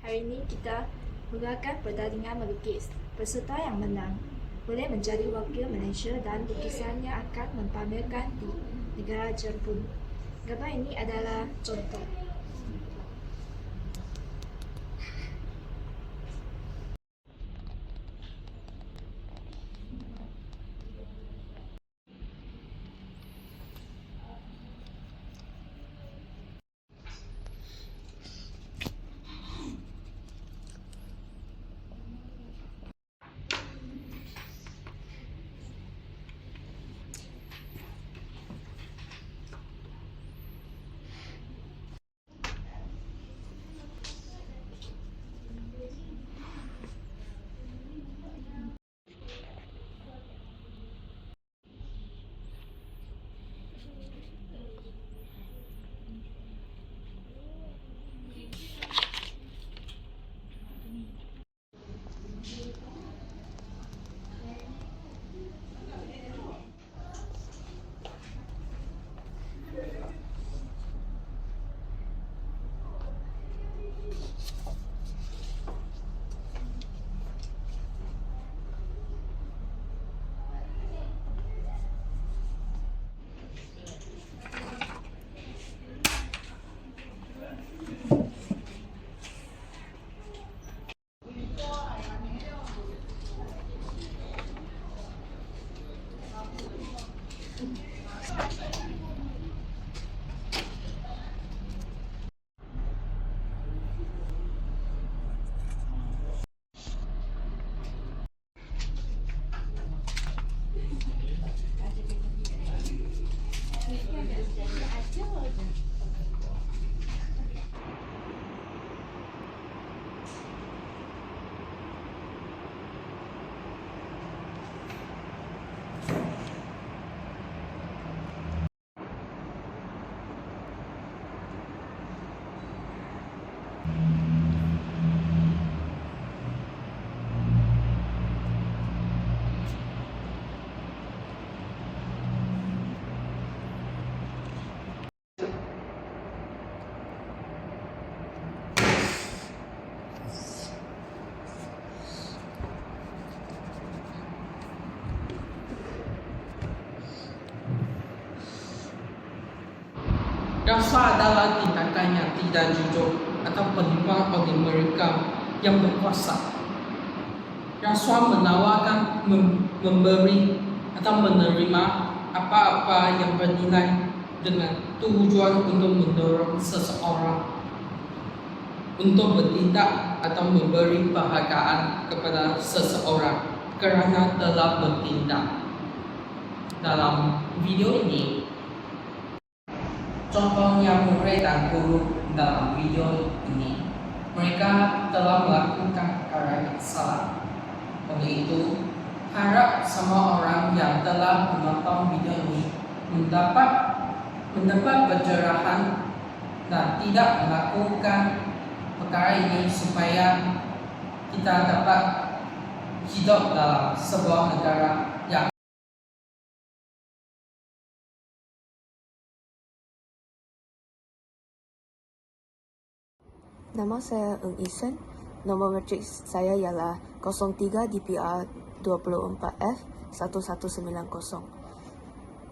Hari ini kita menggunakan pertandingan melukis. Peserta yang menang boleh menjadi wakil Malaysia dan lukisannya akan mempamerkan di negara Jepun. Gambar ini adalah contoh. Rasa adalah tindakan yang tidak jujur atau penipuan oleh mereka yang berkuasa. Rasa menawarkan, memberi atau menerima apa-apa yang bernilai dengan tujuan untuk mendorong seseorang untuk bertindak atau memberi penghargaan kepada seseorang kerana telah bertindak. Dalam video ini, contohnya murid dan guru dalam video ini, mereka telah melakukan perkara yang salah. Oleh itu, harap semua orang yang telah menonton video ini mendapat pencerahan dan tidak melakukan perkara ini supaya kita dapat hidup dalam sebuah negara yang Nama saya Eng Isen. Nombor matriks saya ialah 03 DPR 24F 1190.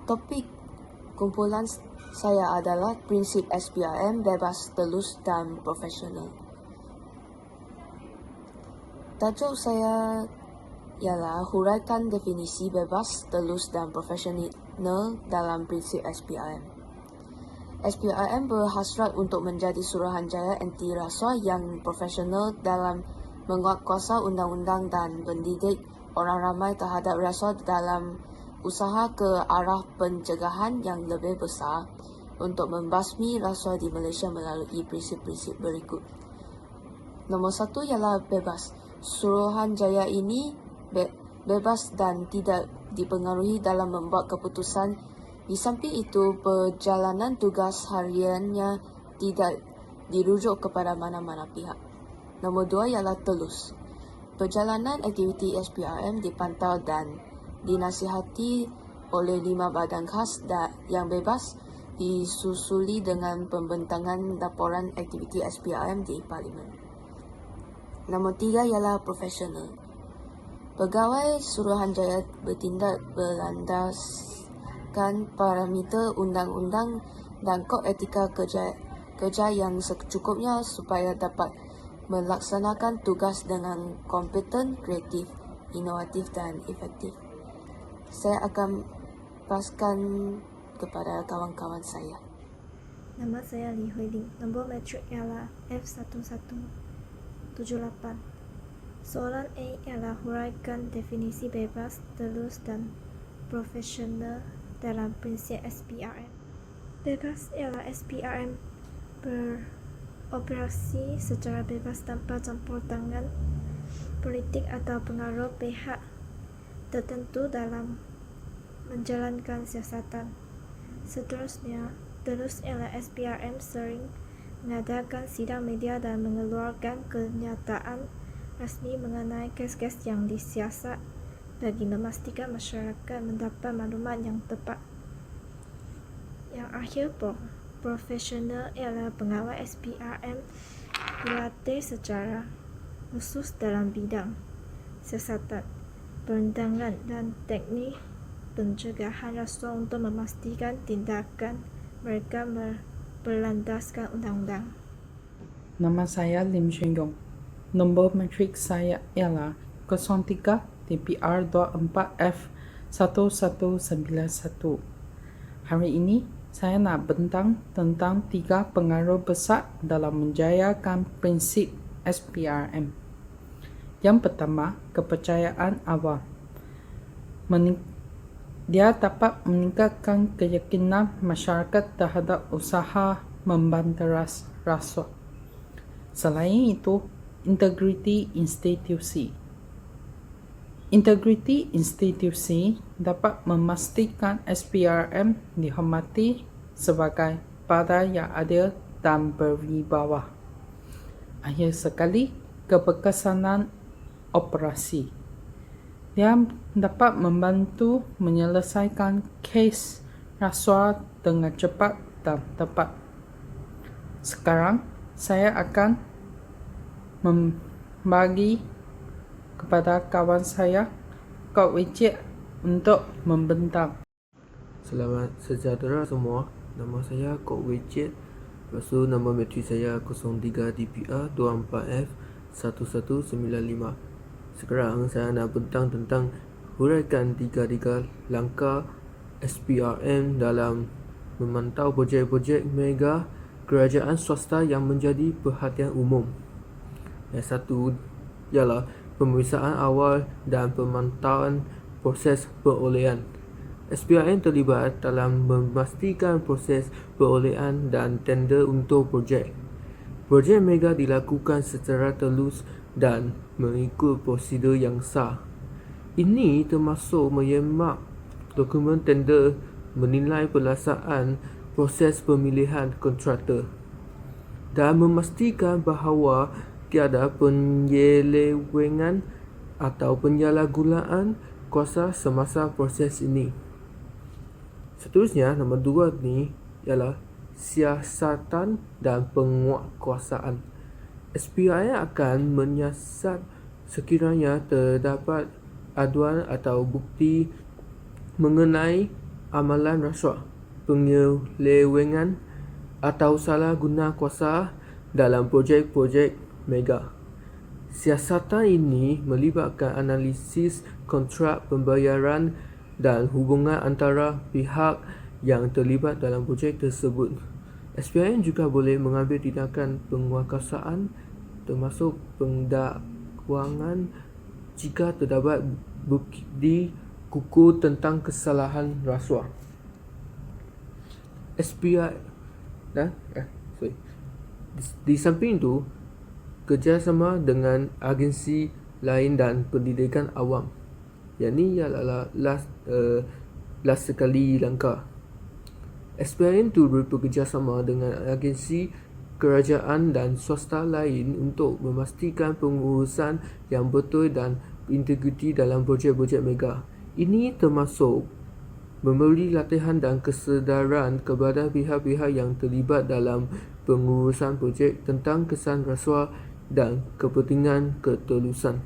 Topik kumpulan saya adalah prinsip SPRM bebas, telus dan profesional. Tajuk saya ialah huraikan definisi bebas, telus dan profesional dalam prinsip SPRM. SPRM berhasrat untuk menjadi suruhanjaya anti rasuah yang profesional dalam menguatkuasa undang-undang dan mendidik orang ramai terhadap rasuah dalam usaha ke arah pencegahan yang lebih besar untuk membasmi rasuah di Malaysia melalui prinsip-prinsip berikut. Nombor 1 ialah bebas. Suruhanjaya ini bebas dan tidak dipengaruhi dalam membuat keputusan. Di samping itu, perjalanan tugas hariannya tidak dirujuk kepada mana-mana pihak. Nombor 2 ialah telus. Perjalanan aktiviti SPRM dipantau dan dinasihati oleh 5 badan khas yang bebas, disusuli dengan pembentangan laporan aktiviti SPRM di Parlimen. Nombor 3 ialah profesional. Pegawai Suruhanjaya bertindak berlandaskan parameter undang-undang dan kod etika kerja yang secukupnya supaya dapat melaksanakan tugas dengan kompeten, kreatif, inovatif dan efektif. Saya akan paskan kepada kawan-kawan saya. Nama saya Li Hui Ling. Nombor metrik ialah F1178. Soalan A ialah huraikan definisi bebas, telus dan profesional dalam prinsip SPRM. Bebas ialah SPRM beroperasi secara bebas tanpa campur tangan politik atau pengaruh pihak tertentu dalam menjalankan siasatan. Seterusnya, telus ialah SPRM sering mengadakan sidang media dan mengeluarkan kenyataan rasmi mengenai kes-kes yang disiasat bagi memastikan masyarakat mendapat maklumat yang tepat. Yang akhir, profesional ialah pengawal SPRM dilatih secara khusus dalam bidang siasatan, perundangan dan teknik pencegahan rasuah untuk memastikan tindakan mereka berlandaskan undang-undang. Nama saya Lim Shen Yong. Nombor metrik saya ialah 03 TPR 24F 1191. Hari ini saya nak bentang tentang 3 pengaruh besar dalam menjayakan prinsip SPRM. Yang pertama, kepercayaan awam. Dia dapat meningkatkan keyakinan masyarakat terhadap usaha membanteras rasuah. Selain itu, integriti institusi. Integriti institusi dapat memastikan SPRM dihormati sebagai badan yang adil dan berwibawa. Akhir sekali, keberkesanan operasi. Dia dapat membantu menyelesaikan kes rasuah dengan cepat dan tepat. Sekarang, saya akan membagi kepada kawan saya kod widget untuk membentang. Selamat sejahtera semua. Nama saya Kok Widget. Lepas tu nama metrik saya 03 DPR 24F 1195. Sekarang saya nak bentang tentang huraikan 3 langkah SPRM dalam memantau projek-projek mega kerajaan swasta yang menjadi perhatian umum. Yang satu ialah pemeriksaan awal dan pemantauan proses perolehan. SPRM terlibat dalam memastikan proses perolehan dan tender untuk projek. Projek mega dilakukan secara telus dan mengikut prosedur yang sah. Ini termasuk menyemak dokumen tender, menilai pelaksanaan proses pemilihan kontraktor dan memastikan bahawa tiada penyelewengan atau penyalahgunaan kuasa semasa proses ini. Seterusnya, nombor 2 ni ialah siasatan dan penguatkuasaan. SPRM akan menyiasat sekiranya terdapat aduan atau bukti mengenai amalan rasuah, penyelewengan atau salah guna kuasa dalam projek-projek mega. Siasatan ini melibatkan analisis kontrak pembayaran dan hubungan antara pihak yang terlibat dalam projek tersebut. SPRM juga boleh mengambil tindakan penguatkuasaan termasuk pendakwangan jika terdapat bukti kukuh tentang kesalahan rasuah. Di samping itu, kerjasama dengan agensi lain dan pendidikan awam. Yang ni ialah last sekali langkah. SPRM turut bekerjasama dengan agensi kerajaan dan swasta lain untuk memastikan pengurusan yang betul dan integriti dalam projek-projek mega. Ini termasuk memberi latihan dan kesedaran kepada pihak-pihak yang terlibat dalam pengurusan projek tentang kesan rasuah dan kepentingan ketulusan.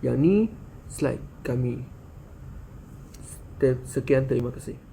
Yang ni slide kami. Sekian, terima kasih.